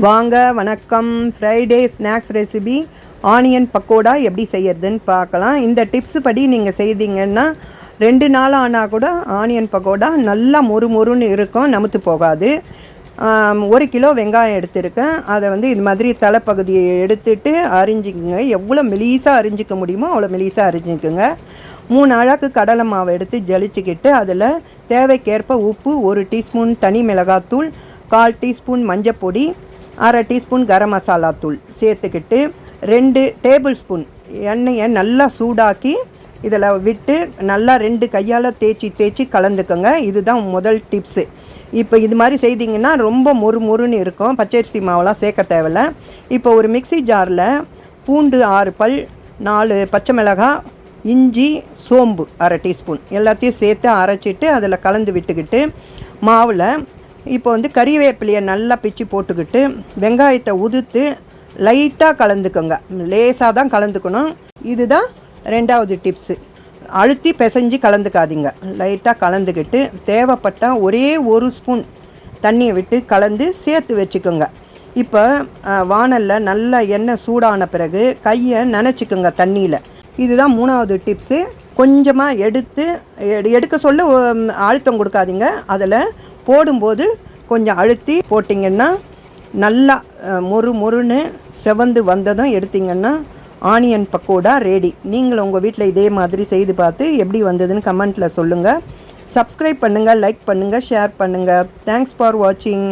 வாங்க வணக்கம். Friday snacks recipe onion pakoda எப்படி செய்யறதுன்னு பார்க்கலாம். இந்த டிப்ஸ் படி நீங்கள் செய்தீங்கன்னா 2 நாள் ஆனால் கூட ஆனியன் பக்கோடா நல்லா மொறுன்னு இருக்கும், நமுத்து போகாது. 1 கிலோ வெங்காயம் எடுத்துருக்கேன். அதை இது மாதிரி தலைப்பகுதியை எடுத்துட்டு அரிஞ்சிக்குங்க. எவ்வளோ மெலிசாக அரிஞ்சிக்க முடியுமோ அவ்வளோ மெலிசாக அரிஞ்சிக்குங்க. 3 அழகு கடலை மாவை எடுத்து ஜலிச்சுக்கிட்டு அதில் தேவைக்கேற்ப உப்பு, 1 டீஸ்பூன் தனி மிளகாத்தூள், 1/4 டீஸ்பூன் மஞ்சப்பொடி, 1/2 டீஸ்பூன் கரம் மசாலா தூள் சேர்த்துக்கிட்டு 2 டேபிள் ஸ்பூன் எண்ணெயை நல்லா சூடாக்கி இதில் விட்டு நல்லா 2 கையால் தேய்ச்சி கலந்துக்கோங்க. இதுதான் முதல் டிப்ஸு. இப்போ இது மாதிரி செய்திங்கன்னா ரொம்ப மொறுன்னு இருக்கும். பச்சரிசி மாவெல்லாம் சேர்க்க தேவையில்ல. இப்போ ஒரு மிக்சி ஜாரில் பூண்டு 6 பல், 4 பச்சை மிளகாய், இஞ்சி, சோம்பு 1/2 டீஸ்பூன் எல்லாத்தையும் சேர்த்து அரைச்சிட்டு அதில் கலந்து விட்டுக்கிட்டு மாவில் இப்போ கறிவேப்பிலையை நல்லா பிச்சு போட்டுக்கிட்டு வெங்காயத்தை உதுத்து லைட்டாக கலந்துக்கோங்க. லேசாக தான் கலந்துக்கணும். இதுதான் 2வது டிப்ஸு. அழுத்தி பிசைஞ்சு கலந்துக்காதீங்க. லைட்டாக கலந்துக்கிட்டு தேவைப்பட்டால் ஒரே 1 ஸ்பூன் தண்ணியை விட்டு கலந்து சேர்த்து வச்சுக்கோங்க. இப்போ வானலில் நல்லா எண்ணெய் சூடான பிறகு கையை நனைச்சிக்கோங்க தண்ணியில். இதுதான் 3வது டிப்ஸு. கொஞ்சமாக எடுக்க சொல்ல அழுத்தம் கொடுக்காதீங்க. அதில் போடும்போது கொஞ்சம் அழுத்தி போட்டிங்கன்னா நல்லா மொறுன்னு செவந்து வந்ததும் எடுத்திங்கன்னா ஆனியன் பக்கோடா ரெடி. நீங்களும் உங்கள் வீட்டில் இதே மாதிரி செய்து பார்த்து எப்படி வந்ததுன்னு கமெண்ட்டில் சொல்லுங்கள். சப்ஸ்கிரைப் பண்ணுங்கள், லைக் பண்ணுங்கள், ஷேர் பண்ணுங்கள். தேங்க்ஸ் ஃபார் வாட்சிங்.